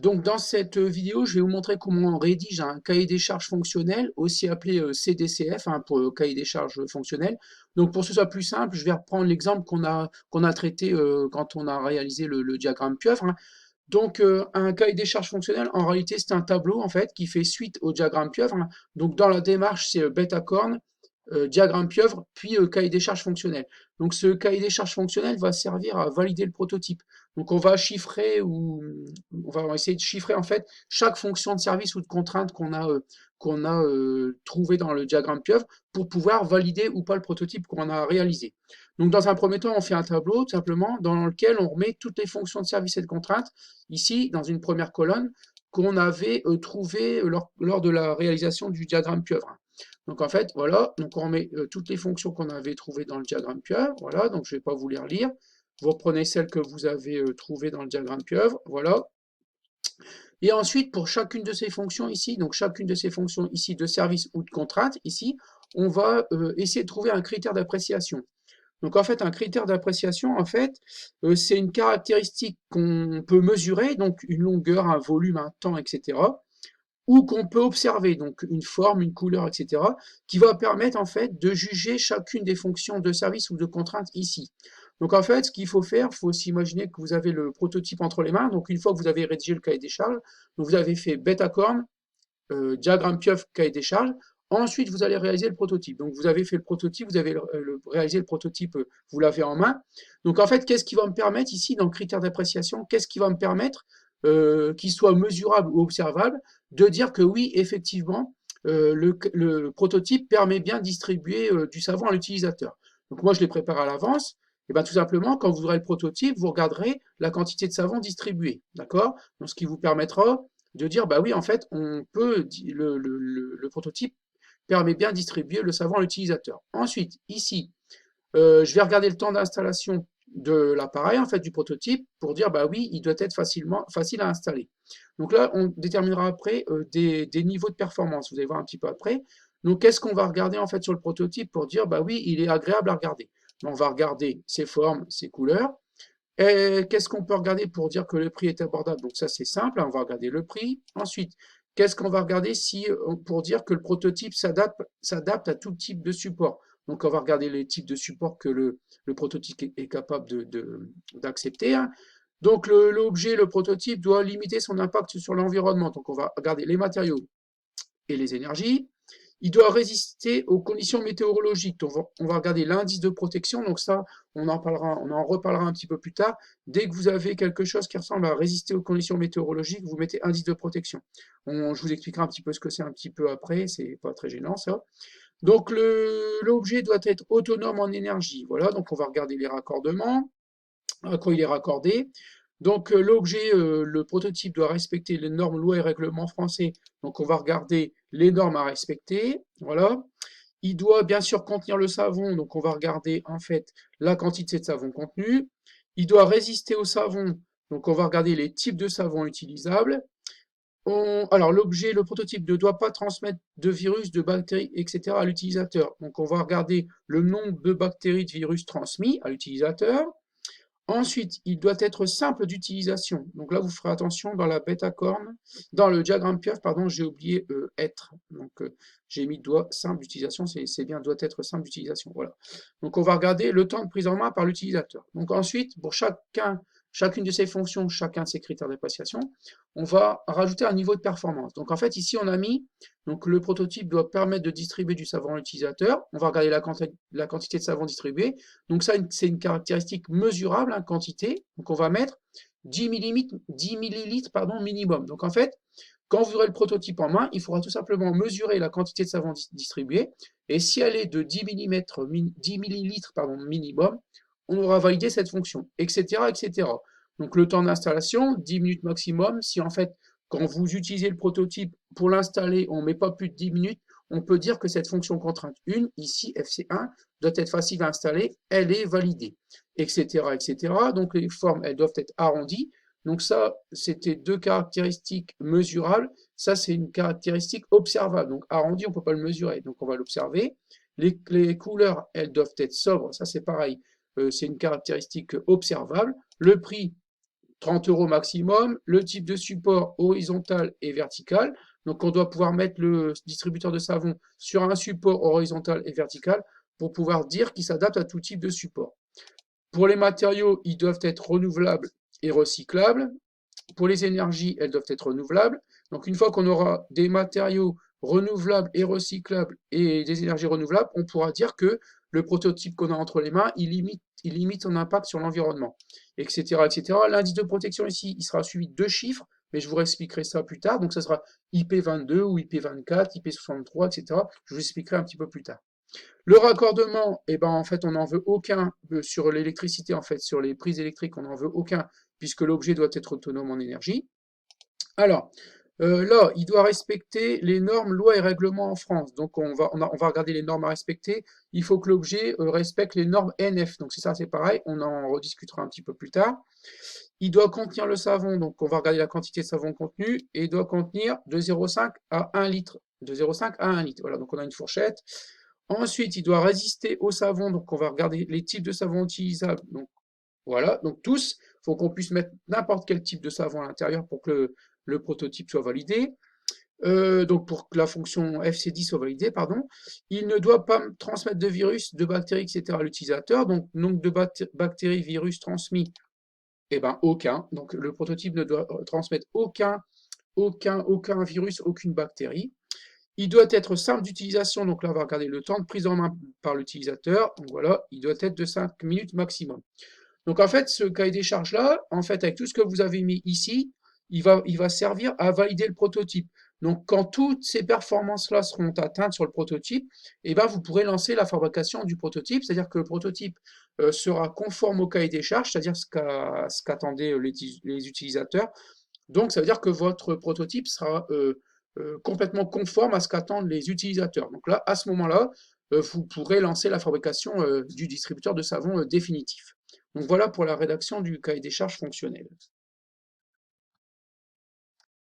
Donc dans cette vidéo, je vais vous montrer comment on rédige un cahier des charges fonctionnel, aussi appelé CDCF, hein, pour cahier des charges fonctionnel. Donc pour que ce soit plus simple, je vais reprendre l'exemple qu'on a traité quand on a réalisé le diagramme pieuvre, hein. Donc un cahier des charges fonctionnel, en réalité, c'est un tableau en fait qui fait suite au diagramme pieuvre, hein. Donc dans la démarche, c'est bête à corne, diagramme pieuvre, puis cahier des charges fonctionnel. Donc ce cahier des charges fonctionnel va servir à valider le prototype. Donc on va chiffrer ou on va essayer de chiffrer en fait chaque fonction de service ou de contrainte qu'on a trouvé dans le diagramme pieuvre pour pouvoir valider ou pas le prototype qu'on a réalisé. Donc dans un premier temps, on fait un tableau tout simplement dans lequel on remet toutes les fonctions de service et de contrainte, ici dans une première colonne, qu'on avait trouvé lors de la réalisation du diagramme pieuvre. Donc en fait, voilà, donc on remet toutes les fonctions qu'on avait trouvées dans le diagramme pieuvre, voilà, donc je ne vais pas vous les relire. Vous reprenez celles que vous avez trouvées dans le diagramme pieuvre, voilà. Et ensuite, pour chacune de ces fonctions ici, donc chacune de ces fonctions ici de service ou de contrainte, ici, on va essayer de trouver un critère d'appréciation. Donc en fait, un critère d'appréciation, en fait, c'est une caractéristique qu'on peut mesurer, donc une longueur, un volume, un temps, etc., ou qu'on peut observer, donc une forme, une couleur, etc., qui va permettre en fait de juger chacune des fonctions de service ou de contrainte ici. Donc en fait, ce qu'il faut faire, il faut s'imaginer que vous avez le prototype entre les mains. Donc une fois que vous avez rédigé le cahier des charges, donc vous avez fait bêta corne, diagramme pieuvre, cahier des charges. Ensuite, vous allez réaliser le prototype. Donc, vous avez fait le prototype, vous avez réalisé le prototype, vous l'avez en main. Donc, en fait, qu'est-ce qui va me permettre ici, dans le critère d'appréciation, qu'est-ce qui va me permettre, qu'il soit mesurable ou observable, de dire que oui, effectivement, le prototype permet bien de distribuer du savon à l'utilisateur. Donc, moi, je l'ai préparé à l'avance. Et bien, tout simplement, quand vous aurez le prototype, vous regarderez la quantité de savon distribuée. D'accord? Donc, ce qui vous permettra de dire, bah oui, en fait, on peut, le prototype permet bien de distribuer le savon à l'utilisateur. Ensuite, ici, je vais regarder le temps d'installation de l'appareil, en fait, du prototype, pour dire, bah oui, il doit être facile à installer. Donc là, on déterminera après des niveaux de performance. Vous allez voir un petit peu après. Donc, qu'est-ce qu'on va regarder, en fait, sur le prototype pour dire, bah oui, il est agréable à regarder. Donc, on va regarder ses formes, ses couleurs. Et qu'est-ce qu'on peut regarder pour dire que le prix est abordable? Donc ça, c'est simple, hein, on va regarder le prix. Ensuite, qu'est-ce qu'on va regarder pour dire que le prototype s'adapte à tout type de support? Donc on va regarder les types de supports que le prototype est capable d'accepter, hein. Donc l'objet, le prototype doit limiter son impact sur l'environnement. Donc on va regarder les matériaux et les énergies. Il doit résister aux conditions météorologiques. Donc, on va regarder l'indice de protection. Donc ça, on en reparlera un petit peu plus tard. Dès que vous avez quelque chose qui ressemble à résister aux conditions météorologiques, vous mettez indice de protection. Je vous expliquerai un petit peu ce que c'est un petit peu après. C'est pas très gênant ça. Donc l'objet doit être autonome en énergie. Voilà. Donc on va regarder les raccordements, à quoi il est raccordé. Donc l'objet, le prototype doit respecter les normes, lois et règlements français. Donc on va regarder les normes à respecter. Voilà. Il doit bien sûr contenir le savon. Donc on va regarder en fait la quantité de savon contenu. Il doit résister au savon. Donc on va regarder les types de savon utilisables. Alors l'objet, le prototype ne doit pas transmettre de virus, de bactéries, etc. à l'utilisateur. Donc on va regarder le nombre de bactéries, de virus transmis à l'utilisateur. Ensuite, il doit être simple d'utilisation. Donc là, vous ferez attention dans la bêta corne, dans le diagramme pieuvre, pardon, j'ai oublié être. Donc j'ai mis doigt simple d'utilisation, c'est bien, doit être simple d'utilisation. Voilà. Donc on va regarder le temps de prise en main par l'utilisateur. Donc ensuite, pour chacune de ces fonctions, chacun de ces critères d'appréciation, on va rajouter un niveau de performance. Donc en fait, ici, on a mis, donc le prototype doit permettre de distribuer du savon à l'utilisateur. On va regarder la quantité de savon distribué. Donc ça, c'est une caractéristique mesurable, hein, quantité. Donc on va mettre 10 millilitres pardon, minimum. Donc en fait, quand vous aurez le prototype en main, il faudra tout simplement mesurer la quantité de savon distribué. Et si elle est de 10 millilitres pardon, minimum, on aura validé cette fonction, etc., etc. Donc le temps d'installation, 10 minutes maximum. Si en fait, quand vous utilisez le prototype pour l'installer, on ne met pas plus de 10 minutes, on peut dire que cette fonction contrainte 1, ici FC1, doit être facile à installer, elle est validée, etc., etc. Donc les formes, elles doivent être arrondies. Donc ça, c'était deux caractéristiques mesurables. Ça, c'est une caractéristique observable. Donc arrondi, on ne peut pas le mesurer, donc on va l'observer. Les couleurs, elles doivent être sobres. Ça, c'est pareil. C'est une caractéristique observable. Le prix, 30 € maximum, le type de support horizontal et vertical. Donc on doit pouvoir mettre le distributeur de savon sur un support horizontal et vertical pour pouvoir dire qu'il s'adapte à tout type de support. Pour les matériaux, ils doivent être renouvelables et recyclables. Pour les énergies, elles doivent être renouvelables. Donc une fois qu'on aura des matériaux renouvelables et recyclables et des énergies renouvelables, on pourra dire que le prototype qu'on a entre les mains, il limite son impact sur l'environnement, etc., etc. L'indice de protection ici, il sera suivi de 2 chiffres, mais je vous expliquerai ça plus tard. Donc ça sera IP22 ou IP24, IP63, etc. Je vous expliquerai un petit peu plus tard. Le raccordement, eh ben, en fait, on n'en veut aucun sur l'électricité, en fait, sur les prises électriques, on n'en veut aucun, puisque l'objet doit être autonome en énergie. Alors, là, il doit respecter les normes, lois et règlements en France. Donc, on va regarder les normes à respecter. Il faut que l'objet respecte les normes NF. Donc, c'est ça, c'est pareil. On en rediscutera un petit peu plus tard. Il doit contenir le savon. Donc, on va regarder la quantité de savon contenu. Et il doit contenir de 0,5 à 1 litre. De 0,5 à 1 litre. Voilà, donc on a une fourchette. Ensuite, il doit résister au savon. Donc, on va regarder les types de savon utilisables. Donc, voilà. Donc, tous, il faut qu'on puisse mettre n'importe quel type de savon à l'intérieur pour que le prototype soit validé. Donc, pour que la fonction FC10 soit validée, pardon. Il ne doit pas transmettre de virus, de bactéries, etc. à l'utilisateur. Donc, nombre de bactéries, virus transmis, eh ben, aucun. Donc, le prototype ne doit transmettre aucun virus, aucune bactérie. Il doit être simple d'utilisation, donc là on va regarder le temps de prise en main par l'utilisateur, donc voilà, il doit être de 5 minutes maximum. Donc en fait, ce cahier des charges-là, en fait, avec tout ce que vous avez mis ici, il va servir à valider le prototype. Donc quand toutes ces performances-là seront atteintes sur le prototype, eh ben, vous pourrez lancer la fabrication du prototype, c'est-à-dire que le prototype sera conforme au cahier des charges, c'est-à-dire ce qu'attendaient les utilisateurs. Donc ça veut dire que votre prototype sera complètement conforme à ce qu'attendent les utilisateurs. Donc là, à ce moment-là, vous pourrez lancer la fabrication du distributeur de savon définitif. Donc voilà pour la rédaction du cahier des charges fonctionnel.